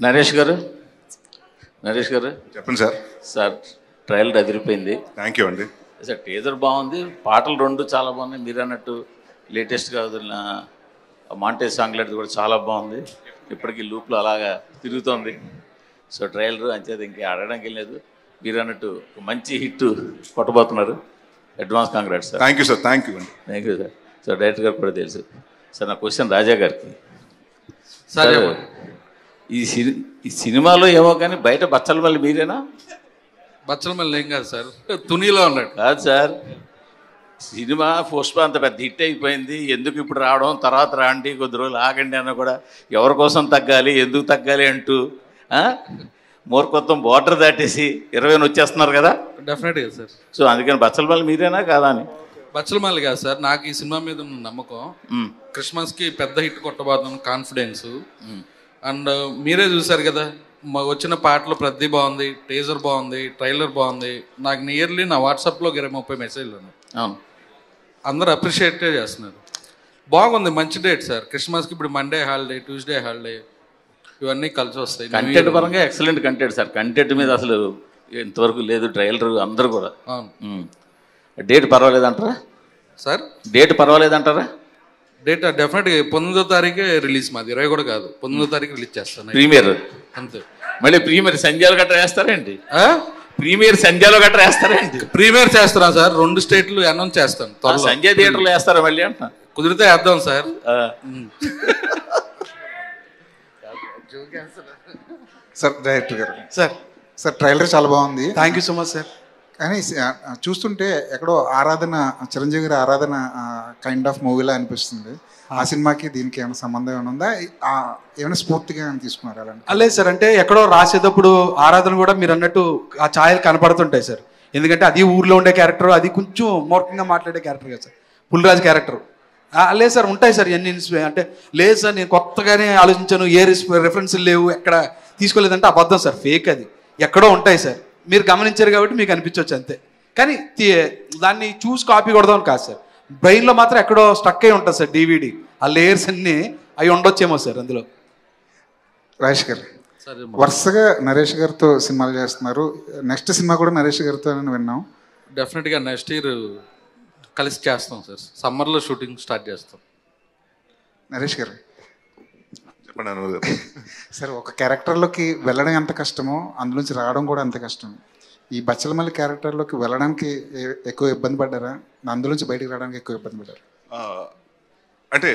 నరేష్ గారు నరేష్ గారు చెప్పండి సార్. సార్ ట్రయల్ అదిరిపోయింది. థ్యాంక్ యూ అండి. సార్ టీజర్ బాగుంది, పాటలు రెండు చాలా బాగున్నాయి. మీరు అన్నట్టు లేటెస్ట్గా వదిలిన మాంటేజ్ సాంగ్ లాంటిది కూడా చాలా బాగుంది. ఇప్పటికీ లూప్లో అలాగా తిరుగుతోంది. సో ట్రయలర్ అంచేది ఇంకా అడగడానికి లేదు. మీరు అన్నట్టు మంచి హిట్ కొట్టబోతున్నారు. Advance congrats sir. Thank you sir. Thank you అండి. Thank you sir. So director గారు కూడా తెలుసు సార్. నా క్వశ్చన్ రాజా గారికి సార్, ఈ సినిమాలో ఏమో కానీ బయట బచ్చల మళ్ళీ మీరేనా? బచ్చల మళ్ళీ ఏం కాదు సార్, తునిలో ఉన్నాడు. కాదు సార్, సినిమా పుష్ప అంత పెద్ద హిట్ అయిపోయింది, ఎందుకు ఇప్పుడు రావడం, తర్వాత రాండి కొద్ది రోజులు ఆగండి అన్న కూడా ఎవరి కోసం తగ్గాలి, ఎందుకు తగ్గాలి అంటూ మూర్ఖత్వం బోర్డర్ దాటేసి 20 వచ్చేస్తున్నారు కదా. డెఫినెట్గా సార్. సో అందుకని బచ్చల మళ్ళీ మీరేనా కాదా అని. బచ్చల మళ్ళీ కాదు సార్, నాకు ఈ సినిమా మీద ఉన్న నమ్మకం, క్రిస్మస్కి పెద్ద హిట్ కొట్టబోతున్నాను కాన్ఫిడెన్స్. అండ్ మీరే చూసారు కదా, వచ్చిన పాటలు ప్రతి బాగుంది, టీజర్ బాగుంది, ట్రైలర్ బాగుంది. నాకు నియర్లీ నా వాట్సాప్లో 20-30 మెసేజ్లు ఉన్నాయి. అవును, అందరూ అప్రిషియేట్ చేస్తున్నారు. బాగుంది, మంచి డేట్ సార్. క్రిస్మస్కి ఇప్పుడు మండే హాలిడే, ట్యూస్డే హాలిడే, ఇవన్నీ కలిసి వస్తాయి. కంటెంట్ పరంగా ఎక్సలెంట్ కంటెంట్ సార్. కంటెంట్ మీద అసలు ఇంతవరకు లేదు. ట్రైలర్ అందరూ కూడా. అవును. డేట్ పర్వాలేదంటారా సార్? డేట్ పర్వాలేదంటారా? డేట్ డెఫినెట్గా 19వ తారీఖే రిలీజ్. మాది 20 కూడా కాదు, 19వ తారీఖు రిలీజ్ చేస్తాను. ప్రీమియర్ అంతే. మళ్ళీ ప్రీమియర్ సంధ్యాలు గట్రా వేస్తారేంటి? ప్రీమియర్ సంధ్యాలో గట్రా వేస్తారేంటి? ప్రీమియర్ చేస్తున్నా సార్, 2 స్టేట్లు అనౌన్స్ చేస్తాను. సంధ్య థియేటర్లో వేస్తారా మళ్ళీ అంట? కుదిరితే వేద్దాం సార్. సార్ డైరెక్టర్ గారు, సార్ ట్రైలర్ చాలా బాగుంది. Thank you so much sir. కానీ చూస్తుంటే ఎక్కడో ఆరాధన, చిరంజీవి గారి ఆరాధన కైండ్ ఆఫ్ మూవీలా అనిపిస్తుంది. ఆ సినిమాకి దీనికి ఏమైనా సంబంధం ఏమైనా ఉందా? ఏమైనా స్ఫూర్తిగా ఏమైనా తీసుకున్నారు అలాంటి? లేదు సార్, అంటే ఎక్కడో రాసేటప్పుడు ఆరాధన కూడా మీరు అన్నట్టు ఆ ఛాయలు కనపడుతుంటాయి సార్. ఎందుకంటే అది ఊర్లో ఉండే క్యారెక్టర్, అది కొంచెం మూర్ఖంగా మాట్లాడే క్యారెక్టర్ కదా సార్, పుల్లిరాజు క్యారెక్టర్. లేదు సార్, ఉంటాయి సార్ ఎన్ని అంటే. లేదు సార్, నేను కొత్తగానే ఆలోచించాను, ఏ రెఫరెన్స్లు లేవు, ఎక్కడ తీసుకోలేదంటే అబద్ధం సార్, ఫేక్. అది ఎక్కడో ఉంటాయి సార్, మీరు గమనించారు కాబట్టి మీకు అనిపించవచ్చు అంతే. కానీ దాన్ని చూసి కాపీ కొడదాం కాదు సార్, బ్రెయిన్లో మాత్రం ఎక్కడో స్టక్ అయి ఉంటుంది సార్. DVD ఆ లేయర్స్ అన్నీ అవి ఉండొచ్చేమో సార్ అందులో. రాజేష్ గారు, వరుసగా నరేష్ గారితో సినిమాలు చేస్తున్నారు. నెక్స్ట్ సినిమా కూడా నరేష్ గారితో అని విన్నాం. డెఫినెట్గా నెక్స్ట్ ఇయర్ కలిసి చేస్తాం సార్. సమ్మర్లో షూటింగ్ స్టార్ట్ చేస్తాం. నరేష్ గారు చెప్పండి. సార్, ఒక క్యారెక్టర్లోకి వెళ్ళడం ఎంత కష్టమో అందులోంచి రావడం కూడా అంత కష్టం. ఈ బచ్చలమల్లి క్యారెక్టర్లోకి వెళ్ళడానికి ఎక్కువ ఇబ్బంది పడ్డారా? అందులోంచి బయటకు రావడానికి ఎక్కువ ఇబ్బంది పడ్డారు? అంటే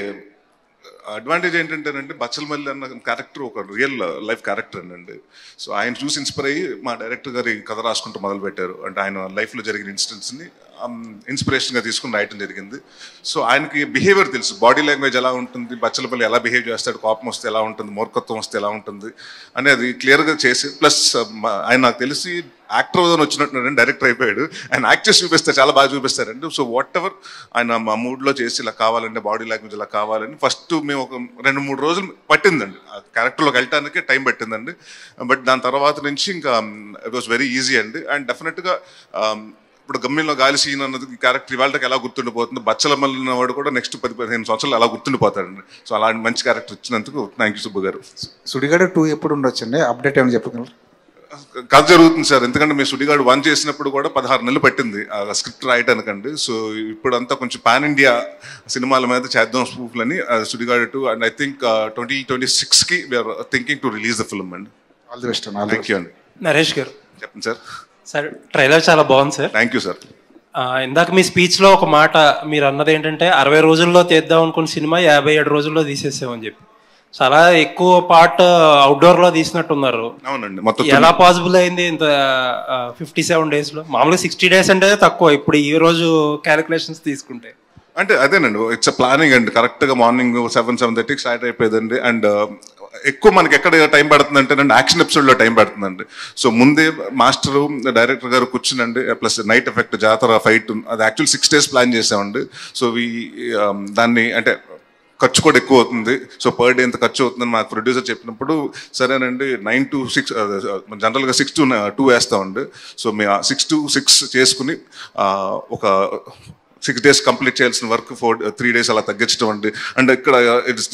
అడ్వాంటేజ్ ఏంటంటేనండి, బచ్చలమల్లి అన్న క్యారెక్టర్ ఒక రియల్ లైఫ్ క్యారెక్టర్ అండి. సో ఆయన చూసి ఇన్స్పైర్ అయ్యి మా డైరెక్టర్ గారు కథ రాసుకుంటూ మొదలుపెట్టారు. అంటే ఆయన లైఫ్లో జరిగిన ఇన్సిడెంట్స్ని ఇన్స్పిరేషన్గా తీసుకుని రాయటం జరిగింది. సో ఆయనకి బిహేవియర్ తెలుసు, బాడీ లాంగ్వేజ్ ఎలా ఉంటుంది, బచ్చలపల్లి ఎలా బిహేవ్ చేస్తాడు, కోపం వస్తే ఎలా ఉంటుంది, మూర్ఖత్వం వస్తే ఎలా ఉంటుంది అనేది క్లియర్గా చేసి, ప్లస్ ఆయన నాకు తెలిసి యాక్టర్ వచ్చినట్టు డైరెక్టర్ అయిపోయాడు. ఆయన యాక్ట్ చేసి చూపిస్తే చాలా బాగా చూపిస్తారండి. సో వాట్ ఎవర్ ఆయన మా మూడ్లో చేసి ఇలా కావాలంటే, బాడీ లాంగ్వేజ్ ఇలా కావాలని ఫస్ట్ మేము ఒక 2-3 రోజులు పట్టిందండి ఆ క్యారెక్టర్లోకి వెళ్ళటానికి టైం పట్టిందండి. బట్ దాని తర్వాత నుంచి ఇంకా ఇట్ వాస్ వెరీ ఈజీ అండి. అండ్ డెఫినెట్గా ఇప్పుడు గమ్యంలో గాలి సీన్ అన్నది క్యారెక్టర్ ఇవాళకి ఎలా గుర్తుండిపోతుంది, బచ్చలమల్లి వాడు కూడా నెక్స్ట్ 10-15 సంవత్సరాలు అలా గుర్తుండిపోతాడండి. సో అలాంటి మంచి క్యారెక్టర్ ఇచ్చినందుకు థ్యాంక్ యూ సుబ్బు గారు. సుడిగాడు 2 ఎప్పుడు ఉండొచ్చండి? అప్డేట్ ఏమైనా చెప్పగలరు? కథ జరుగుతుంది సార్, ఎందుకంటే మీ సుడిగాడు 1 చేసినప్పుడు కూడా 16 నెలలు పట్టింది ఆ స్క్రిప్ట్ రాయటానికండి. సో ఇప్పుడంతా కొంచెం పాన్ ఇండియా సినిమాల మీద చేద్దాం స్పూఫ్లని సుడిగాడు 2. అండ్ ఐ థింక్ 2026కి we are thinking to release the film అండి. ఆల్ ది బెస్ట్ అండి. థ్యాంక్ యూ అండి. నరేష్ గారు చెప్పండి సార్. సార్ ట్రైలర్ చాలా బాగుంది సార్. Thank you sir. ఇందాక మీ స్పీచ్లో ఒక మాట మీరు అన్నది ఏంటంటే 60 రోజుల్లో తీద్దాం అనుకున్న సినిమా 57 రోజుల్లో తీసేసామని చెప్పి, చాలా ఎక్కువ పార్ట్ అవుట్డోర్ లో తీసినట్టున్నారు. అవునండి, మొత్తం ఎలా పాసిబుల్ అయింది ఇంత 57 days లో? మామూలుగా 60 days అంటే తక్కువ, ఇప్పుడు ఈ రోజు క్యాలిక్యులేషన్స్ తీసుకుంటే. అంటే అదేనండి, ఇట్స్ ప్లానింగ్ అండి. కరెక్ట్గా మార్నింగ్ 7-7:30 స్టార్ట్ అయిపోయిందండి. అండ్ ఎక్కువ మనకి ఎక్కడ టైం పడుతుందంటే యాక్షన్ ఎపిసోడ్లో టైం పడుతుందండి. సో ముందే మాస్టరు డైరెక్టర్ గారు కూర్చునండి, ప్లస్ నైట్ ఎఫెక్ట్, జాతర, ఫైట్, అది యాక్చువల్ 6 days ప్లాన్ చేసామండి. సో దాన్ని అంటే ఖర్చు కూడా ఎక్కువ అవుతుంది. సో పర్ డే ఎంత ఖర్చు అవుతుందని మాకు ప్రొడ్యూసర్ చెప్పినప్పుడు సరేనండి 9 to 6 జనరల్గా 6 to 2 వేస్తామండి. సో మేము 6 to 6 చేసుకుని ఒక 6 days కంప్లీట్ చేయాల్సిన వర్క్ 3 days అలా తగ్గించడం అండి. అండ్ ఇక్కడ ఇట్స్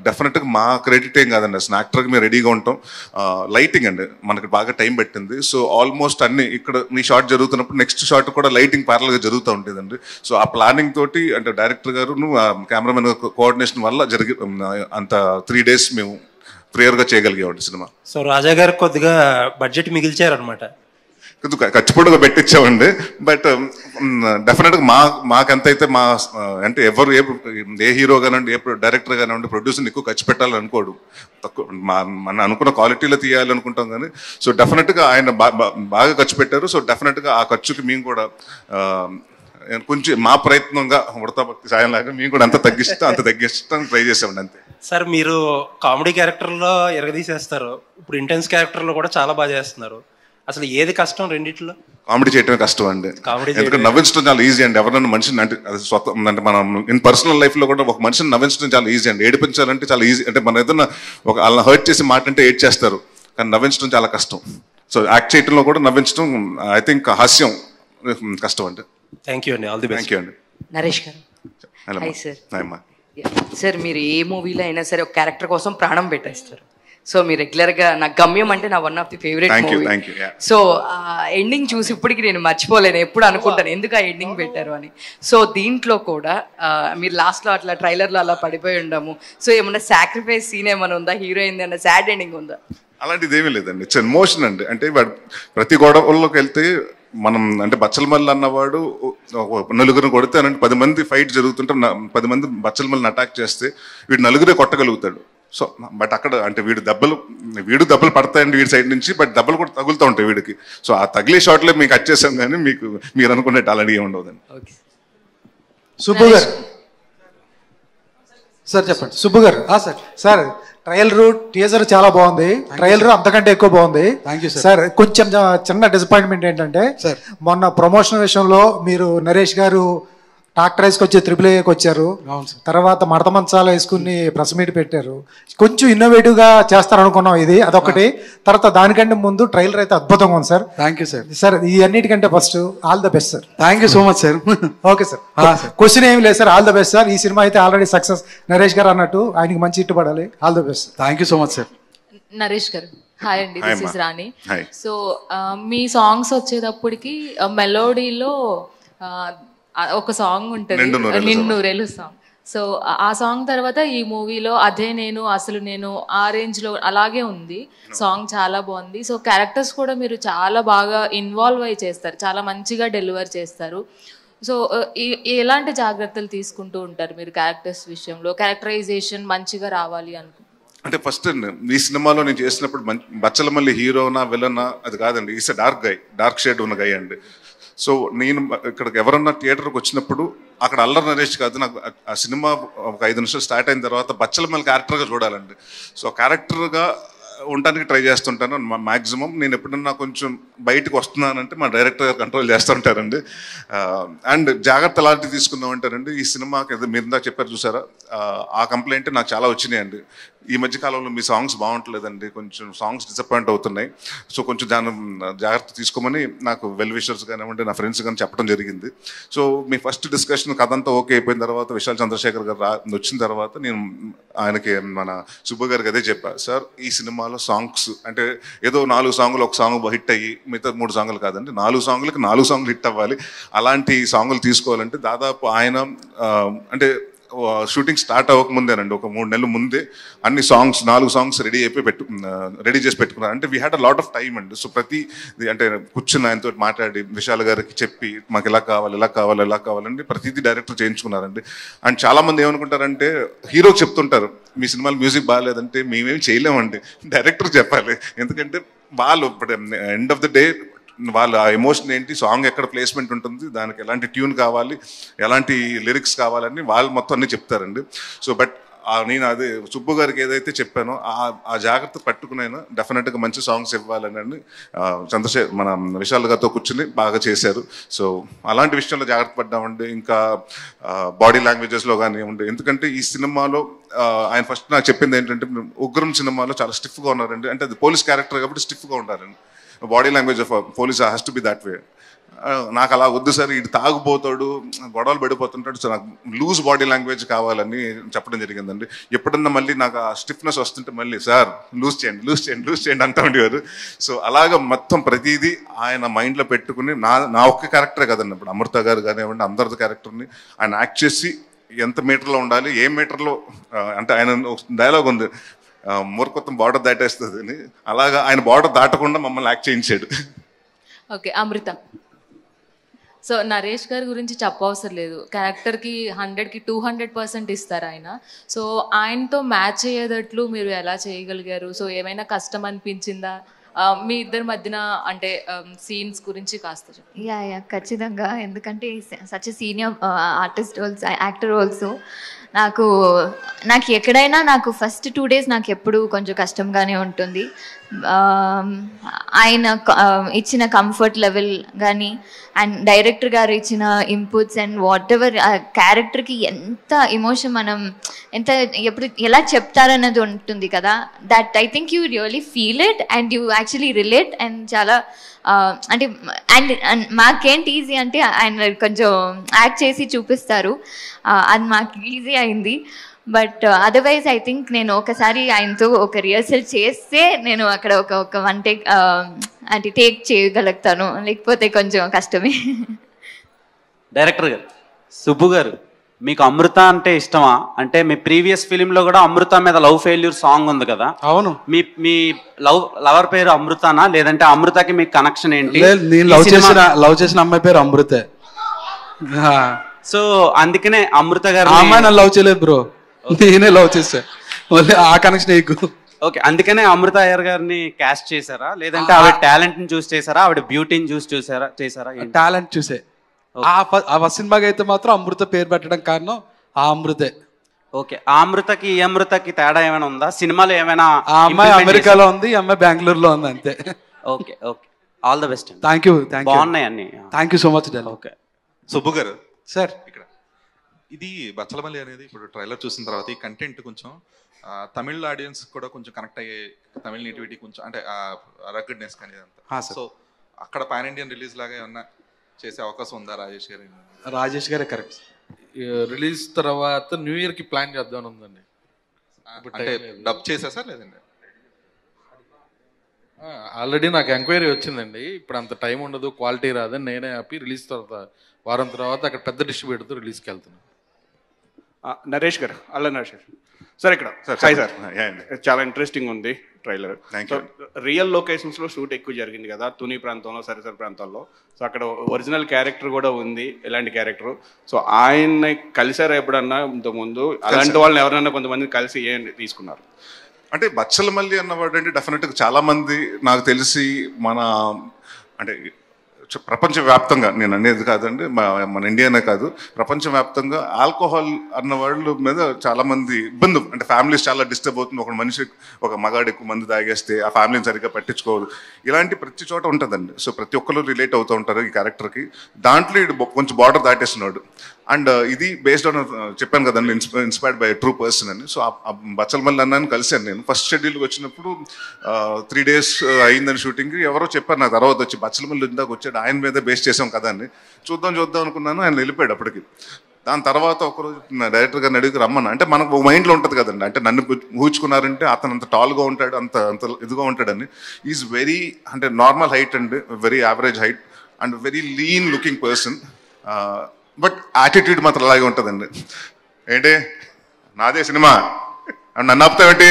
డెఫినెట్గా మా క్రెడిట్ ఏం కాదండి, అసలు యాక్టర్కి మేము రెడీగా ఉంటాం. లైటింగ్ అండి మనకి బాగా టైం పెట్టింది. సో ఆల్మోస్ట్ అన్ని ఇక్కడ మీ షాట్ జరుగుతున్నప్పుడు నెక్స్ట్ షాట్ కూడా లైటింగ్ ప్యారల్గా జరుగుతూ ఉంటుందండి. సో ఆ ప్లానింగ్ తోటి అంటే డైరెక్టర్ గారు కెమెరామెన్ కోఆర్డినేషన్ వల్ల అంత 3 days మేము ప్రేయర్గా చేయగలిగామండి సినిమా. సో రాజా గారు కొద్దిగా బడ్జెట్ మిగిల్చారనమాట. ఖచ్చితంగా పెట్టించామండి. బట్ డెఫినెట్గా మాకెంతైతే మా అంటే ఎవరు ఏ హీరో కానివ్వండి, ఏ డైరెక్టర్ కానివ్వండి, ప్రొడ్యూసర్ని ఎక్కువ ఖర్చు పెట్టాలని అనుకోడు, తక్కువ మన అనుకున్న క్వాలిటీలో తీయాలనుకుంటాం కానీ. సో డెఫినెట్గా ఆయన బాగా ఖర్చు పెట్టారు. సో డెఫినెట్గా ఆ ఖర్చుకి మేము కూడా కొంచెం మా ప్రయత్నంగా వృతాభక్తి సాయం లాగా మేము కూడా అంత తగ్గిస్తాం ట్రై చేసామండి అంతే. సార్ మీరు కామెడీ క్యారెక్టర్లో ఎరగదీసేస్తారు, ఇప్పుడు ఇంటెన్స్ క్యారెక్టర్లో కూడా చాలా బాగా చేస్తున్నారు. అసలు ఏది కష్టం రెండిట్లో? కామెడీ చేయటమే కష్టం అండి. ఎందుకంటే నవ్వించడం చాలా ఈజీ అండి. ఎవరైనా మనిషిని అంటే అది అంటే మనం ఇన్ పర్సనల్ లైఫ్లో కూడా ఒక మనిషిని నవ్వించడం చాలా ఈజీ అండి. ఏడిపించాలంటే చాలా ఈజీ. అంటే మనం ఏదైనా వాళ్ళని హర్ట్ చేసి మాట అంటే ఏడ్ చేస్తారు, కానీ నవ్వించడం చాలా కష్టం. సో యాక్ట్ చేయడంలో కూడా నవ్వించడం ఐ థింక్ హాస్యం కష్టం అండి. థ్యాంక్ యూ అండి. All the best. Thank you అండి. నరేష్ గారు. Hi sir. హాయ్ అమ్మా. సార్ మీరు ఏ మూవీలో అయినా సరే ఒక క్యారెక్టర్ కోసం ప్రాణం పెట్టేస్తారు. సో మీరు రెగ్యులర్గా నా గమ్యం అంటే నా one of the favourite movie. So ending చూసి ఇప్పటికి నేను మర్చిపోలేను, ఎప్పుడు అనుకుంటాను ఎందుకు ఆ ఎండింగ్ పెట్టారు అని. సో దీంట్లో కూడా మీరు లాస్ట్లో అట్లా ట్రైలర్లో అలా పడిపోయి ఉండము. సో ఏమన్నా సాక్రిఫైస్ సీన్ ఏమైనా ఉందా? హీరోయిన్ అన్న సాడ్ ఎండింగ్ ఉందా? అలాంటిది ఏమీ లేదండి. ఇట్స్ ఎమోషన్ అండి. అంటే ప్రతి గొడవల్లోకి వెళ్తే మనం అంటే బచ్చలమల్లి అన్నవాడు నలుగురిని కొడితేనంటే 10 మంది ఫైట్ జరుగుతుంటే 10 మంది బచ్చలమల్లిని అటాక్ చేస్తే వీడు నలుగురే కొట్టగలుగుతాడు. సో బట్ అక్కడ అంటే వీడు దెబ్బలు పడతాయండి వీడి సైడ్ నుంచి, బట్ దెబ్బలు కూడా తగులుతూ ఉంటాయి వీడికి. సో ఆ తగిలే షాట్లే మీకు కట్ చేసాం కానీ మీరు అనుకునేట్టు అలాంటి ఉండదండి. సుబ్బు గారు సార్ చెప్పండి. సుబ్బు గారు సార్ ట్రయలర్ టీజర్ చాలా బాగుంది, ట్రయలర్ అంతకంటే ఎక్కువ బాగుంది. Thank you sir. కొంచెం చిన్న డిసప్పాయింట్మెంట్ ఏంటంటే మొన్న ప్రమోషన్ విషయంలో మీరు నరేష్ గారు ట్రాక్టర్ వేసుకొచ్చి AAAకి వచ్చారు, తర్వాత మడత మంచాలు వేసుకుని ప్రెస్ మీట్ పెట్టారు. కొంచెం ఇన్నోవేటివ్ గా చేస్తారు అనుకున్నాం, అదొకటి. తర్వాత దానికంటే ముందు ట్రైలర్ అయితే అద్భుతంగా ఉంది sir. Thank you sir. Sir ఈ అన్నిటికంటే first all the best sir. Thank you so much sir. Okay sir. Question ఏమి లేదు sir, all the best sir. ఈ సినిమా అయితే ఆల్రెడీ సక్సెస్. నరేష్ గారు అన్నట్టు ఆయనకి మంచి హిట్ పడాలి. All the best. Thank you so much sir. Naresh గారు హాయ్ అండి, this is Rani. So me songs వచ్చేటప్పటికి మెలోడీలో ఒక సాంగ్ ఉంటుంది, నిన్ను సాంగ్. సో ఆ సాంగ్ తర్వాత ఈ మూవీలో అదే నేను అసలు నేను ఆ రేంజ్ లో అలాగే ఉంది. సాంగ్ చాలా బాగుంది. సో క్యారెక్టర్స్ కూడా మీరు చాలా బాగా ఇన్వాల్వ్ అయి చేస్తారు, చాలా మంచిగా డెలివర్ చేస్తారు. సో ఎలాంటి జాగ్రత్తలు తీసుకుంటూ ఉంటారు మీరు క్యారెక్టర్స్ విషయంలో? క్యారెక్టరైజేషన్ మంచిగా రావాలి అంటే ఫస్ట్ ఈ సినిమాలో నేను చేసినప్పుడు బచ్చలమల్లి హీరోనా విలనా అది కాదండి, ఈస్ డార్క్ షేడ్ ఉన్న గై అండి. సో నేను ఇక్కడికి ఎవరన్నా థియేటర్కి వచ్చినప్పుడు అక్కడ అల్లరి నరేష్ కాదు, నాకు ఆ సినిమా ఒక 5 నిమిషాలు స్టార్ట్ అయిన తర్వాత బచ్చలమల్లి క్యారెక్టర్గా చూడాలండి. సో క్యారెక్టర్గా ఉండడానికి ట్రై చేస్తుంటాను మ్యాక్సిమం. నేను ఎప్పుడన్నా కొంచెం బయటకు వస్తున్నానంటే మా డైరెక్టర్ గారు కంట్రోల్ చేస్తుంటారండి. అండ్ జాగ్రత్త అలాంటివి తీసుకుందామంటారండి. ఈ సినిమాకి మీరు ఇందాక చెప్పారు చూసారా, ఆ కంప్లైంట్ నాకు చాలా వచ్చినాయండి. ఈ మధ్యకాలంలో మీ సాంగ్స్ బాగుంటలేదండి, కొంచెం సాంగ్స్ డిసప్పాయింట్ అవుతున్నాయి, సో కొంచెం దాని జాగ్రత్త తీసుకోమని నాకు వెల్ విషర్స్ కానివ్వండి నా ఫ్రెండ్స్ కానీ చెప్పడం జరిగింది. సో మీ ఫస్ట్ డిస్కషన్ కథ అంతా ఓకే అయిపోయిన తర్వాత విశాల్ చంద్రశేఖర్ గారు వచ్చిన తర్వాత నేను ఆయనకి మన సుబ్బు గారికి అదే చెప్పాను, సార్ ఈ సినిమాలో సాంగ్స్ అంటే ఏదో 4 సాంగులు ఒక సాంగ్ హిట్ అయ్యి మిగతా 3 సాంగులు కాదండి, 4 సాంగులకి 4 సాంగులు హిట్ అవ్వాలి. అలాంటి సాంగులు తీసుకోవాలంటే దాదాపు ఆయన అంటే షూటింగ్ స్టార్ట్ అవ్వకముందేనండి, ఒక 3 నెలల ముందే అన్ని సాంగ్స్ 4 సాంగ్స్ రెడీ చేసి పెట్టుకున్నారు. అంటే we had a lot of time అండి. సో ప్రతి అంటే కూర్చున్న ఆయనతో మాట్లాడి విశాల్ గారికి చెప్పి మాకు ఇలా కావాలండి ప్రతిదీ డైరెక్టర్ చేయించుకున్నారండి. అండ్ చాలామంది ఏమనుకుంటారంటే హీరోకి చెప్తుంటారు మీ సినిమాలో మ్యూజిక్ బాగాలేదంటే మేమేం చేయలేమండి, డైరెక్టర్ చెప్పాలి. ఎందుకంటే వాళ్ళు ఇప్పుడు ఎండ్ ఆఫ్ ద డే వాళ్ళు ఆ ఎమోషన్ ఏంటి, సాంగ్ ఎక్కడ ప్లేస్మెంట్ ఉంటుంది, దానికి ఎలాంటి ట్యూన్ కావాలి, ఎలాంటి లిరిక్స్ కావాలని వాళ్ళు మొత్తం అన్నీ చెప్తారండి. సో బట్ నేను అదే సుబ్బు గారికి ఏదైతే చెప్పానో ఆ జాగ్రత్త పట్టుకునైనా డెఫినెట్గా మంచి సాంగ్స్ ఇవ్వాలని మన విశాల్ గారితో కూర్చుని బాగా చేశారు. సో అలాంటి విషయంలో జాగ్రత్త పడ్డామండి. ఇంకా బాడీ లాంగ్వేజెస్లో కానివ్వండి, ఎందుకంటే ఈ సినిమాలో ఆయన ఫస్ట్ నాకు చెప్పింది ఏంటంటే ఉగ్రం సినిమాలో చాలా స్టిఫ్గా ఉన్నారండి. అంటే అది పోలీస్ క్యారెక్టర్ కాబట్టి స్టిఫ్గా ఉన్నారండి. Body language of police has to be that way. నాకు అలా వద్దు సార్, ఇటు తాగుపోతాడు, గొడవలు పడిపోతుంటాడు, సో నాకు లూజ్ బాడీ లాంగ్వేజ్ కావాలని చెప్పడం జరిగిందండి. ఎప్పుడన్నా మళ్ళీ నాకు ఆ స్టిఫ్నెస్ వస్తుంటే మళ్ళీ సార్ లూజ్ చేయండి అంటూ ఉండేవారు. సో అలాగ మొత్తం ప్రతిదీ ఆయన మైండ్లో పెట్టుకుని నా ఒక్క క్యారెక్టరే కదండి, ఇప్పుడు అమృత గారు కానివ్వండి అందరిది క్యారెక్టర్ని ఆయన యాక్ట్ చేసి ఎంత మీటర్లో ఉండాలి, ఏ మీటర్లో, అంటే ఆయన డైలాగ్ ఉంది మూర్ఖత్వం బార్డర్ దాటేస్తుంది అని, అలాగా ఆయన బార్డర్ దాటకుండా మమ్మల్ని యాక్ట్ చేయించాడు. ఓకే, అమృత. సో నరేష్ గారి గురించి చెప్పవసరం లేదు, క్యారెక్టర్కి 100కి 200% ఇస్తారు ఆయన. సో ఆయనతో మ్యాచ్ అయ్యేటట్లు మీరు ఎలా చేయగలిగారు? సో ఏమైనా కష్టం అనిపించిందా మీ ఇద్దరి మధ్యన? అంటే సీన్స్ గురించి కాస్త చెప్పండి. యా ఖచ్చితంగా, ఎందుకంటే such senior artist also, actor also. నాకు ఎక్కడైనా నాకు ఫస్ట్ 2 days నాకు ఎప్పుడు కొంచెం కష్టంగానే ఉంటుంది. ఆయన ఇచ్చిన కంఫర్ట్ లెవెల్ కానీ అండ్ డైరెక్టర్ గారు ఇచ్చిన ఇన్పుట్స్ అండ్ వాట్ ఎవర్ క్యారెక్టర్కి ఎంత ఎమోషన్ మనం ఎంత ఎప్పుడు ఎలా చెప్తారన్నది ఉంటుంది కదా. That I think you really feel it and you actually relate. And చాలా అంటే అండ్ మాకేంటి ఈజీ అంటే ఆయన కొంచెం యాక్ట్ చేసి చూపిస్తారు, అది మాకు ఈజీ అయింది. బట్ అదర్వైజ్ ఐ థింక్ నేను ఒకసారి ఆయనతో ఒక రిహర్సల్ చేస్తే నేను అక్కడ ఒక 1 take అంటే టేక్ చేయగలుగుతాను, లేకపోతే కొంచెం కష్టమే. డైరెక్టర్ గారు, సుబ్బు గారు, మీకు అమృత అంటే ఇష్టమా? అంటే మీ ప్రీవియస్ ఫిలింలో కూడా అమృత మీద లవ్ ఫెయిల్యూర్ సాంగ్ ఉంది కదా. అవును. మీ లవర్ పేరు అమృతనా, లేదంటే అమృతకి మీకు కనెక్షన్ ఏంటి? నేను లవ్ చేసిన అమ్మాయి పేరు అమృతే. సో అందుకనే అమృత గారు అమ్మాయి నన్ను లవ్ చేయలేదు బ్రో, నేనే లవ్ చేసా, ఆ కనెక్షన్ ఎక్కువ. ఓకే, అందుకనే అమృత అయ్యర్ గారిని క్యాస్ట్ చేశారా, లేదంటే ఆవిడ టాలెంట్ ని చూసి చేశారా, ఆవిడ బ్యూటీని చూసి చేశారా? టాలెంట్ చూసే. ఆ సినిమాకి అయితే మాత్రం అమృత పేరు పెట్టడం కారణం ఆ అమృతే. ఓకే, ఆ అమృతకి ఈ అమృతకి తేడా ఏమైనా ఉందా? సినిమాలో ఏమైనా? ఆ అమ్మాయి అమెరికాలో ఉంది, ఈ అమ్మాయి బెంగళూరులో ఉంది, అంతే. Okay, all the best. Thank you. బాగున్నాయి అన్ని. Thank you so much. Okay, Subbu garu sir, ఇక్కడ ఇది బచ్చలమల్లి అనేది ఇప్పుడు ట్రైలర్ చూసిన తర్వాత ఈ కంటెంట్ కొంచెం తమిళ ఆడియన్స్ కూడా కొంచెం కనెక్ట్ అయ్యే, తమిళ నేటివిటీ కొంచెం అంటే రగ్గడ్నెస్ కానీ ఇదంతా. సో అక్కడ పాన్ ఇండియన్ రిలీజ్ లాగా ఏమన్నా చేసే అవకాశం ఉందా రాజేష్ గారు? రాజేష్ గారే కరెక్ట్. రిలీజ్ తర్వాత న్యూ ఇయర్ కి ప్లాన్ చేద్దాం ఉందండి. అంటే డబ్ చేసేసా లేదండి? ఆల్రెడీ నాకు ఎంక్వైరీ వచ్చిందండి, ఇప్పుడు అంత టైం ఉండదు, క్వాలిటీ రాదని నేనే ఆపి రిలీజ్ తర్వాత వారం తర్వాత అక్కడ పెద్ద డిస్ట్రిబ్యూటర్తో రిలీజ్కి వెళ్తున్నాను. నరేష్ గారు, అల్ల నరేష్ గారు సార్, ఇక్కడ హాయ్ సార్, చాలా ఇంట్రెస్టింగ్ ఉంది ట్రైలర్. రియల్ లొకేషన్స్లో షూట్ ఎక్కువ జరిగింది కదా, తుని ప్రాంతంలో, సరిసర ప్రాంతాల్లో. సో అక్కడ ఒరిజినల్ క్యారెక్టర్ కూడా ఉంది, ఎలాంటి క్యారెక్టర్? సో ఆయన్ని కలిసారా ఎప్పుడన్నా ఇంతకుముందు? అలాంటి వాళ్ళని ఎవరైనా కొంతమంది కలిసి ఏం తీసుకున్నారు? అంటే బచ్చలమల్లి అన్నవాడు అంటే డెఫినెట్గా చాలామంది నాకు తెలిసి మన అంటే ప్రపంచవ్యాప్తంగా, నేను అనేది కాదండి మన ఇండియానే కాదు, ప్రపంచవ్యాప్తంగా ఆల్కహాల్ అన్న వాళ్ళ మీద చాలామంది ఇబ్బంది, అంటే ఫ్యామిలీస్ చాలా డిస్టర్బ్ అవుతుంది. ఒక మనిషి, ఒక మగాడు ఎక్కువ మంది తాగేస్తే ఆ ఫ్యామిలీని సరిగ్గా పట్టించుకోదు, ఇలాంటి ప్రతి చోట ఉంటుందండి. సో ప్రతి ఒక్కరు రిలేట్ అవుతూ ఉంటారు ఈ క్యారెక్టర్కి. దాంట్లో కొంచెం బార్డర్ దాటేస్తున్నాడు. అండ్ ఇది బేస్డ్ ఆన్, చెప్పాను కదండి, ఇన్స్పైర్డ్ బై ట్రూ పర్సన్ అని. సో ఆ బచ్చలమల్లి అన్నాను కలిశాను నేను ఫస్ట్ షెడ్యూల్కి వచ్చినప్పుడు. 3 days అయిందని షూటింగ్కి. ఎవరో చెప్పారు నాకు తర్వాత వచ్చి, బచ్చలమల్లి ఇందాక వచ్చాడు, ఆయన మీద బేస్ చేసాం కదా అని. చూద్దాం అనుకున్నాను, ఆయన వెళ్ళిపోయాడు అప్పటికి. దాని తర్వాత ఒకరోజు డైరెక్టర్ గారిని అడిగి రమ్మన్నా. అంటే మనకు మైండ్లో ఉంటుంది కదండి, అంటే నన్ను ఊహించుకున్నారంటే అతను అంత టాల్గా ఉంటాడు, అంత ఇదిగా ఉంటాడని. ఈజ్ వెరీ, అంటే నార్మల్ హైట్ అండి, very average height and very lean looking person. But attitude మాత్రం అలాగే ఉంటుందండి. ఏంటి నాదే సినిమా నన్ను ఆపుతావేంటి,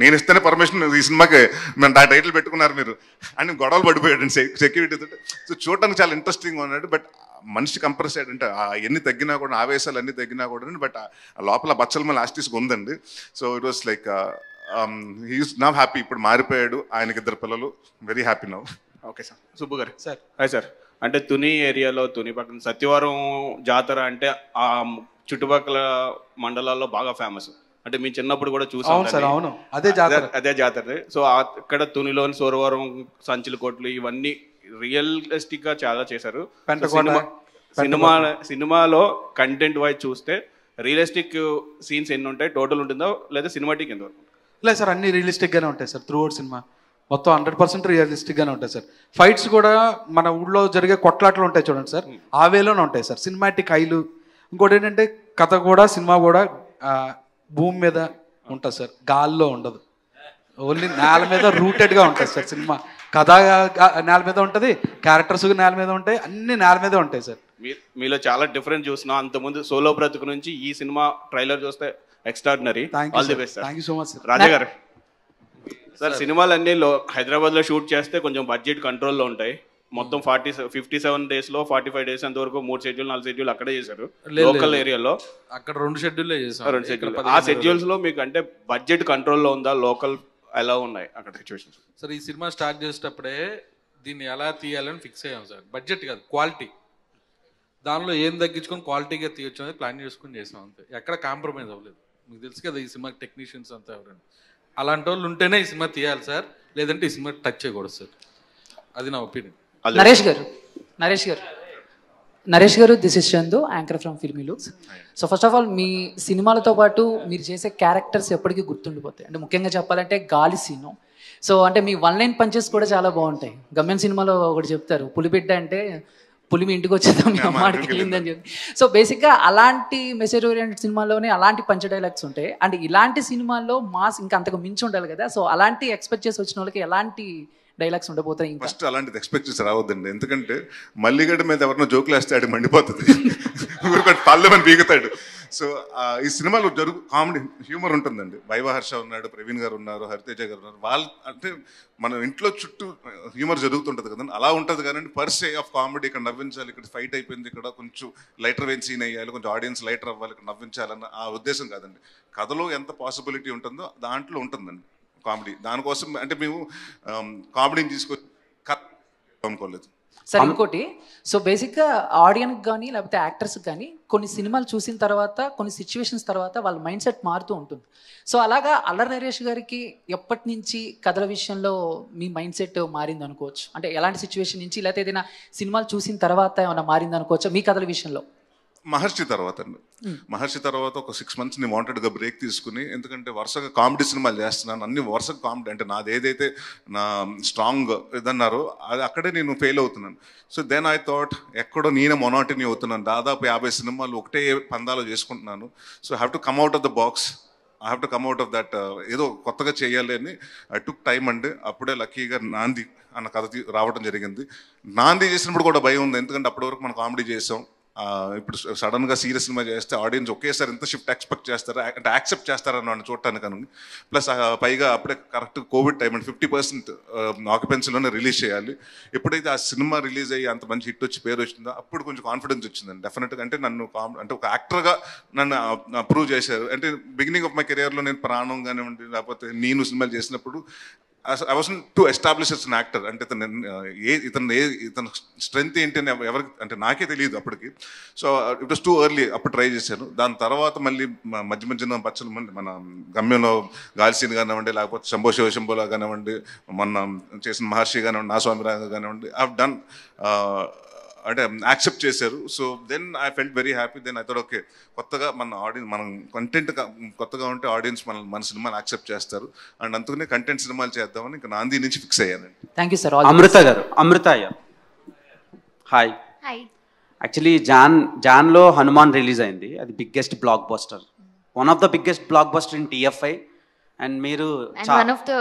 నేను ఇస్తేనే పర్మిషన్ ఈ సినిమాకి మేము ఆ టైటిల్ పెట్టుకున్నారు మీరు అని గొడవలు పడిపోయాడు సెక్యూరిటీతో. సో చూడటానికి చాలా ఇంట్రెస్టింగ్గా ఉన్నాడు. బట్ మనిషి కంప్రెస్ అయ్యాడు, అంటే ఎన్ని తగ్గినా కూడా, ఆవేశాలు అన్ని తగ్గినా కూడా, బట్ లోపల బచ్చలమల్లి ఆస్టిస్గా ఉందండి. So it was like he is now happy. ఇప్పుడు మారిపోయాడు, ఆయనకి 2 పిల్లలు, very happy now. Okay sir. Subbu garu sir, hi sir. అంటే తుని ఏరియాలో, తుని పక్కన సత్యవరం జాతర అంటే ఆ చుట్టుపక్కల మండలాల్లో బాగా ఫేమస్. అంటే మీ చిన్నప్పుడు కూడా చూసాం. అదే జాతర. సో అక్కడ తునిలోని సోరవరం, సంచులకోట్లు ఇవన్నీ రియలిస్టిక్ గా చాలా చేశారు. సినిమాలో కంటెంట్ వైజ్ చూస్తే రియలిస్టిక్ సీన్స్ ఎన్ని ఉంటాయి, టోటల్ ఉంటుందో లేదా సినిమాటిక్ ఎంత? లేదు సార్, అన్ని రియలిస్టిక్ గానే ఉంటాయి సార్ త్రూ అవుట్ సినిమా. మొత్తం 100% రియలిస్టిక్గానే ఉంటాయి సార్. ఫైట్స్ కూడా మన ఊళ్ళో జరిగే కొట్లాట్లు ఉంటాయి చూడండి సార్, ఆ వేలోనే ఉంటాయి సార్. సినిమాటిక్ హైలు. ఇంకోటి ఏంటంటే కథ కూడా సినిమా కూడా భూమి మీద ఉంటుంది సార్, గాల్లో ఉండదు. ఓన్లీ నేల మీద రూటెడ్గా ఉంటుంది సార్ సినిమా. కథ నేల మీద ఉంటుంది, క్యారెక్టర్స్ నేల మీద ఉంటాయి, అన్ని నేల మీదే ఉంటాయి సార్. మీలో చాలా డిఫరెంట్ చూస్తున్నాం. అంతకుముందు సోలో బ్రతుకు నుంచి ఈ సినిమా ట్రైలర్ చూస్తే extraordinary. All the best sir. Thank you so much sir. Raja గారు సార్, సినిమాలన్నీ హైదరాబాద్లో షూట్ చేస్తే కొంచెం బడ్జెట్ కంట్రోల్లో ఉంటాయి. మొత్తం 57 డేస్లో 45 డేస్ అంతవరకు 3 షెడ్యూల్ 4 షెడ్యూల్ అక్కడే చేశారు లోకల్ ఏరియాలో. అక్కడ 2 షెడ్యూల్లే చేశారు. 2 షెడ్యూల్. ఆ షెడ్యూల్స్లో మీకు అంటే బడ్జెట్ కంట్రోల్లో ఉందా, లోకల్ ఎలా ఉన్నాయి అక్కడ సిచ్యువేషన్స్? సార్ ఈ సినిమా స్టార్ట్ చేసేటప్పుడే దీన్ని ఎలా తీయాలని ఫిక్స్ అయ్యాం సార్. బడ్జెట్ కాదు, క్వాలిటీ. దానిలో ఏం తగ్గించుకొని క్వాలిటీగా తీయొచ్చు అనేది ప్లాన్ చేసుకుని చేసాం అంతే. ఎక్కడ కాంప్రమైజ్ అవ్వలేదు. మీకు తెలుసు కదా ఈ సినిమా టెక్నీషియన్స్ అంతా ఎవరండి. అలాంటి వాళ్ళు ఉంటేనే ఈ సినిమా తీయాలి సార్, లేదంటే ఈ సినిమా టచ్ చేయకూడదు సార్. అది నా ఒపీనియన్. నరేష్ గారు this is Chandu, anchor from Filmy Looks. So first of all మీ సినిమాలతో పాటు మీరు చేసే క్యారెక్టర్స్ ఎప్పటికీ గుర్తుండిపోతాయి. అంటే ముఖ్యంగా చెప్పాలంటే గాలి సీను. సో అంటే మీ 1 లైన్ పంచెస్ కూడా చాలా బాగుంటాయి. గమ్యం సినిమాలో ఒకటి చెప్తారు, పులిబిడ్డ అంటే పులి మీ ఇంటికి వచ్చేదా మీ అమ్మాడికి వెళ్ళిందని చెప్పి. సో బేసిక్గా అలాంటి మెసేజ్ ఓరియంటెడ్ సినిమాల్లోనే అలాంటి పంచ్ డైలాగ్స్ ఉంటాయి. అండ్ ఇలాంటి సినిమాల్లో మాస్ ఇంకా అంతకు మించి ఉండాలి కదా. సో అలాంటి ఎక్స్పెక్ట్ చేసి వచ్చిన వాళ్ళకి ఎలాంటి డైలాగ్స్ ఉండబోతాయి? ఫస్ట్ అలాంటిది ఎక్స్పెక్ట్ చేసి రావద్దండి. ఎందుకంటే మల్లిగడ్డ మీద ఎవరినో జోకులు వేస్తే ఆడికి మండిపోతుంది, తల్లమని బీగుతాడు. సో ఈ సినిమాలో కామెడీ హ్యూమర్ ఉంటుందండి. వైవహర్ష ఉన్నాడు, ప్రవీణ్ గారు ఉన్నారు, హరితేజ గారు ఉన్నారు. వాళ్ళు అంటే మన ఇంట్లో చుట్టూ హ్యూమర్ జరుగుతుంటుంది కదండి, అలా ఉంటుంది. కానీ పర్ సే ఆఫ్ కామెడీ ఇక్కడ నవ్వించాలి, ఇక్కడ ఫైట్ అయిపోయింది, ఇక్కడ కొంచెం లైటర్ వెయిన్ సీన్ అయ్యాలి, కొంచెం ఆడియన్స్ లైటర్ అవ్వాలి, ఇక్కడ నవ్వించాలన్న ఆ ఉద్దేశం కాదండి. కథలో ఎంత పాసిబిలిటీ ఉంటుందో దాంట్లో ఉంటుందండి కామెడీ. దానికోసం అంటే మేము కామెడీని తీసుకొచ్చి అనుకోలేదు సార్. ఇంకోటి, సో బేసిక్గా ఆడియన్స్ కానీ లేకపోతే యాక్టర్స్ కానీ కొన్ని సినిమాలు చూసిన తర్వాత కొన్ని సిచ్యువేషన్స్ తర్వాత వాళ్ళ మైండ్ సెట్ మారుతూ ఉంటుంది. సో అలాగా అల్లరి నరేష్ గారికి ఎప్పటి నుంచి కథల విషయంలో మీ మైండ్ సెట్ మారింది అనుకోవచ్చు? అంటే ఎలాంటి సిచ్యువేషన్ నుంచి, లేకపోతే ఏదైనా సినిమాలు చూసిన తర్వాత ఏమైనా మారింది అనుకోవచ్చా మీ కథల విషయంలో? మహర్షి తర్వాత అండి. మహర్షి తర్వాత ఒక 6 months నేను వాంటెడ్గా బ్రేక్ తీసుకుని, ఎందుకంటే వరుసగా కామెడీ సినిమాలు చేస్తున్నాను, అన్ని వరుసగా కామెడీ. అంటే నాది ఏదైతే నా స్ట్రాంగ్ ఇదన్నారో అది అక్కడే నేను ఫెయిల్ అవుతున్నాను. సో దెన్ ఐ థాట్ ఎక్కడో నేనే మొనాటినీ అవుతున్నాను. దాదాపు 50 సినిమాలు ఒకటే పందాలో చేసుకుంటున్నాను. So have to come out of the box, I have to come out of that. ఏదో కొత్తగా చేయాలి అని ఐ టుక్ టైం అండి. అప్పుడే లక్కీగా నాంది అన్న కథ రావడం జరిగింది. నాంది చేసినప్పుడు కూడా భయం ఉంది, ఎందుకంటే అప్పటి వరకు మనం కామెడీ చేసాం. ఇప్పుడు సడన్గా సీరియస్ సినిమా చేస్తే ఆడియన్స్ ఒకేసారి ఎంత షిఫ్ట్ ఎక్స్పెక్ట్ చేస్తారా, అంటే యాక్సెప్ట్ చేస్తారని చూడటానికి అని. ప్లస్ పైగా అప్పుడే కరెక్ట్ కోవిడ్ టైం అండి, 50% ఆక్యుపెన్సీలోనే రిలీజ్ చేయాలి. ఎప్పుడైతే ఆ సినిమా రిలీజ్ అయ్యి అంత మంచి హిట్ వచ్చి పేరు వచ్చిందో అప్పుడు కొంచెం కాన్ఫిడెన్స్ వచ్చిందండి డెఫినెట్గా. అంటే నన్ను అంటే ఒక యాక్టర్గా నన్ను అప్రూవ్ చేశారు. అంటే బిగినింగ్ ఆఫ్ మై కెరియర్లో నేను ప్రాణం కానివ్వండి, లేకపోతే నేను సినిమాలు చేసినప్పుడు I was to establish as an actor. అంటే ఇతను స్ట్రెంగ్త్ ఏంటి అని ఎవరికి అంటే నాకే తెలియదు అప్పటికి. So it was too early, అప్పుడు ట్రై చేశాను. దాని తర్వాత మళ్ళీ మధ్య మధ్యన పచ్చలు మన గమ్యంలో గాలిసీని కానివ్వండి, లేకపోతే శంభో శివశంభోలా కానివ్వండి, మొన్న చేసిన మహర్షి కానివ్వండి, నా స్వామిరాజు కానివ్వండి, ఐ హావ్ డన్ అంటే యాక్సెప్ట్ చేశారు. So then I felt very happy. Then I thought okay, కొత్తగా మన ఆడియన్స్, మనం కంటెంట్ కొత్తగా ఉంటే ఆడియన్స్ మన సినిమాని యాక్సెప్ట్ చేస్తారు. అండ్ అందుకనే కంటెంట్ సినిమాలు చేద్దామని ఇంకా నాంది నుంచి ఫిక్స్ అయ్యానండి. Thank you sir. అమృత గారు, అమృత హాయ్. యాక్చువల్లీ జాన్లో హనుమాన్ రిలీజ్ అయింది. అది biggest blockbuster, one of the biggest blockbuster in TFI. And మీరు one of the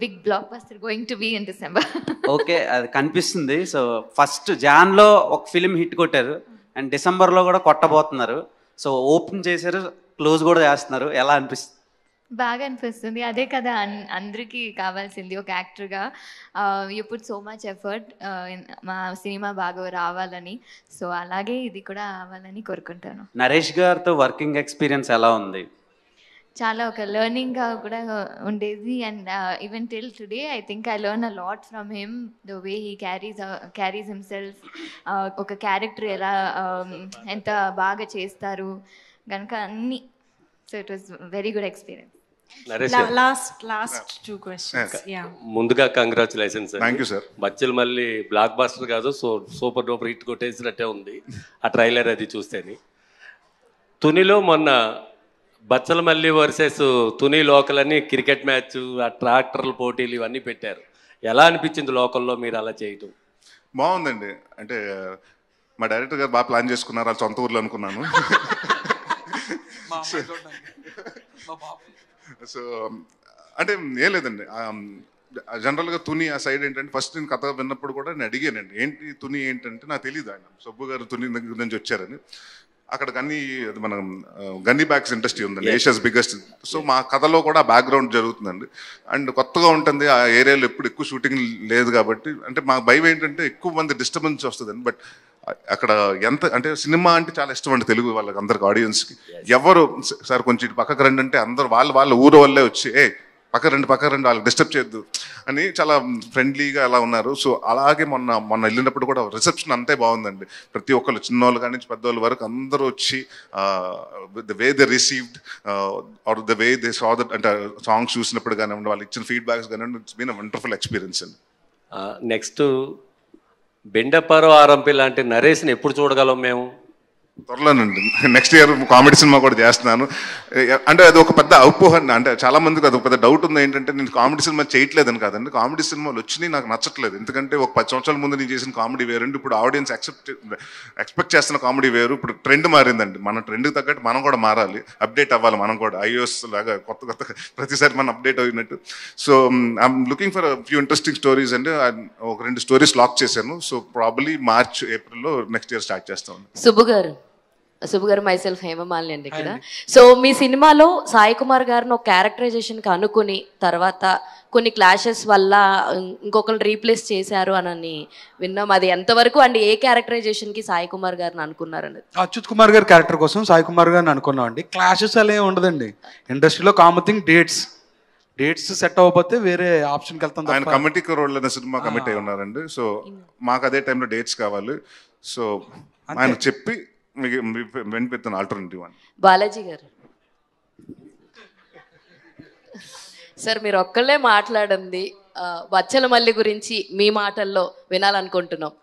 big blockbuster going to be in December. Okay, అది కనిపిస్తుంది. So first జాన్లో ఒక film hit కొట్టారు, and డిసెంబర్లో కూడా కొట్టబోతున్నారు. సో ఓపెన్ చేశారు, close కూడా చేస్తున్నారు. ఎలా అనిపిస్తుంది? బాగా అనిపిస్తుంది. అదే కదా అందరికీ కావాల్సింది ఒక యాక్టర్గా. You put so much effort మా సినిమా బాగా రావాలని. సో అలాగే ఇది కూడా అవ్వాలని కోరుకుంటాను. నరేష్ గారితో వర్కింగ్ ఎక్స్పీరియన్స్ ఎలా ఉంది? చాలా ఒక లెర్నింగ్గా కూడా ఉండేది. And even till today I think I learn a lot from him, the way he carries himself. ఒక క్యారెక్టర్ ఎలా ఎంత బాగా చేస్తారు కనుక అన్ని. So it was very good experience. Last 2 questions. ముందుగా congratulations. Thank you sir. Bachchal మళ్ళీ బ్లాక్ బాస్టర్ కాదు, సో సూపర్ డూపర్ హిట్ కొట్టేసినట్టే ఉంది ఆ ట్రైలర్ అది చూస్తేని. తునిలో మొన్న బచ్చలమల్లి వర్సెస్ తుని లోకల్ అని క్రికెట్ మ్యాచ్, ఆ ట్రాక్టర్ల పోటీలు ఇవన్నీ పెట్టారు. ఎలా అనిపించింది లోకల్లో మీరు అలా చేయటం? బాగుందండి. అంటే మా డైరెక్టర్ గారు బాగా ప్లాన్ చేసుకున్నారు, వాళ్ళ సొంత ఊర్లో అనుకున్నాను. సో అంటే ఏం లేదండి, జనరల్గా తుని ఆ సైడ్ ఏంటంటే ఫస్ట్ నేను కథ విన్నప్పుడు కూడా నేను అడిగానండి ఏంటి తుని ఏంటంటే నాకు తెలియదు, ఆయన సుబ్బు గారు తుని దగ్గర నుంచి వచ్చారని. అక్కడ మన గన్నీ బ్యాగ్స్ ఇండస్ట్రీ ఉందండి, ఏషియాస్ బిగ్గెస్ట్. సో మా కథలో కూడా బ్యాక్గ్రౌండ్ జరుగుతుందండి. అండ్ కొత్తగా ఉంటుంది ఆ ఏరియాలో, ఎప్పుడు ఎక్కువ షూటింగ్ లేదు కాబట్టి అంటే మా భయం ఏంటంటే ఎక్కువ మంది డిస్టర్బెన్స్ వస్తుందండి. బట్ అక్కడ ఎంత అంటే సినిమా అంటే చాలా ఇష్టం అండి తెలుగు వాళ్ళకి అందరికి, ఆడియన్స్కి. ఎవరు సార్ కొంచెం ఇటు పక్కకు రండి అంటే అందరు వాళ్ళ ఊరు వల్లే వచ్చి పక్క రండి వాళ్ళకి డిస్టర్బ్ చేయొద్దు అని చాలా ఫ్రెండ్లీగా అలా ఉన్నారు. సో అలాగే మొన్న వెళ్ళినప్పుడు కూడా రిసెప్షన్ అంతే బాగుందండి. ప్రతి ఒక్కరు చిన్నోళ్ళు కానీ పెద్దవాళ్ళ వరకు అందరూ వచ్చి the way they received or the way they saw that అంటే సాంగ్స్ చూసినప్పుడు కానివ్వండి, వాళ్ళు ఇచ్చిన ఫీడ్బ్యాక్స్ కానివ్వండి, it's been a wonderful experience అండి. నెక్స్ట్ బెండపారో ఆరంపి లాంటి నరేష్ని ఎప్పుడు చూడగలం మేము? త్వరలోనండి, నెక్స్ట్ ఇయర్ కామెడీ సినిమా కూడా చేస్తున్నాను. అంటే అది ఒక పెద్ద అపోహ, అంటే చాలా మందికి అది ఒక పెద్ద డౌట్ ఉంది ఏంటంటే నేను కామెడీ సినిమా చేయట్లేదని కాదండి. కామెడీ సినిమాలు వచ్చినాయి నాకు నచ్చట్లేదు, ఎందుకంటే ఒక 10 సంవత్సరాల ముందు నేను చేసిన కామెడీ వేరండి, ఇప్పుడు ఆడియన్స్ ఎక్స్పెక్ట్ చేస్తున్న కామెడీ వేరు. ఇప్పుడు ట్రెండ్ మారిందండి, మన ట్రెండ్కి తగ్గట్టు మనం కూడా మారాలి, అప్డేట్ అవ్వాలి మనం కూడా, iOS లాగా కొత్త ప్రతిసారి మనం అప్డేట్ అయినట్టు. So I'm looking for few interesting stories అండి. ఒక 2 స్టోరీస్ లాక్ చేశాను. సో ప్రాబబ్లీ మార్చ్ ఏప్రిల్లో నెక్స్ట్ ఇయర్ స్టార్ట్ చేస్తాను. సుబ్బు గారు మైసెల్ఫ్ హేమమాలిని అండి ఇక్కడ. సో మీ సినిమాలో సాయి కుమార్ గారిని ఒక క్యారెక్టరైజేషన్కి అనుకుని తర్వాత కొన్ని క్లాషెస్ వల్ల ఇంకొకరిని రీప్లేస్ చేశారు అని విన్నాం. అది ఎంతవరకు అండి? ఏ క్యారెక్టరైజేషన్కి సాయి కుమార్ గారిని అనుకున్నారన్నది? అచ్యుత్ కుమార్ గారి క్యారెక్టర్ కోసం సాయి కుమార్ గారిని అనుకున్నాం అండి. క్లాషెస్ అలా ఏమి ఉండదండి. ఇండస్ట్రీలో కామన్ థింగ్ డేట్స్ సెట్ అవ్వకపోతే వేరే ఆప్షన్కి వెళ్తాం. ఆయన కమిటీకి రోల్ అనే సినిమా కమిట్ అయి ఉన్నారండి. సో మాకు అదే టైంలో డేట్స్ కావాలి. సో ఆయన చెప్పి మీకు వినిపిస్తాను ఆల్టర్నేటివ్ అని. బాలాజీ గారు సార్, మీరు ఒక్కళ్ళే మాట్లాడింది బచ్చలమల్లి గురించి మీ మాటల్లో వినాలనుకుంటున్నాం.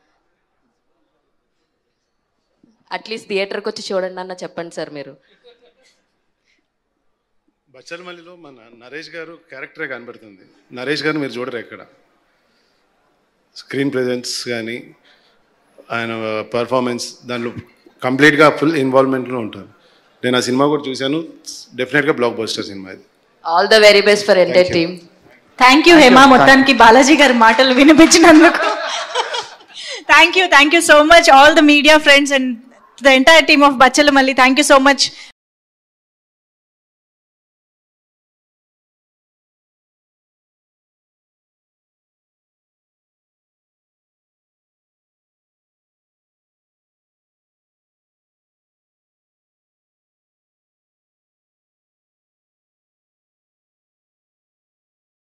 అట్లీస్ట్ థియేటర్కి వచ్చి చూడండి అన్న చెప్పండి సార్. మీరు బచ్చలమల్లిలో మన నరేష్ గారు క్యారెక్టరే కనబడుతుంది. నరేష్ గారు మీరు చూడరు ఎక్కడ, స్క్రీన్ ప్రెజెన్స్ కానీ ఆయన పర్ఫార్మెన్స్ దాంట్లో కంప్లీట్గా ఫుల్ ఇన్వాల్వ్మెంట్లో ఉంటారు. నేను ఆ సినిమా కూడా చూశాను, డెఫినెట్గా బ్లాక్ బస్టర్ సినిమా ఇది. All the very best for entire team. Thank you Hema, మొత్తానికి బాలాజీ గారి మాటలు వినిపించినందుకు. Thank you so much all the media friends and the entire team of Bachchalamalli. Thank you so much.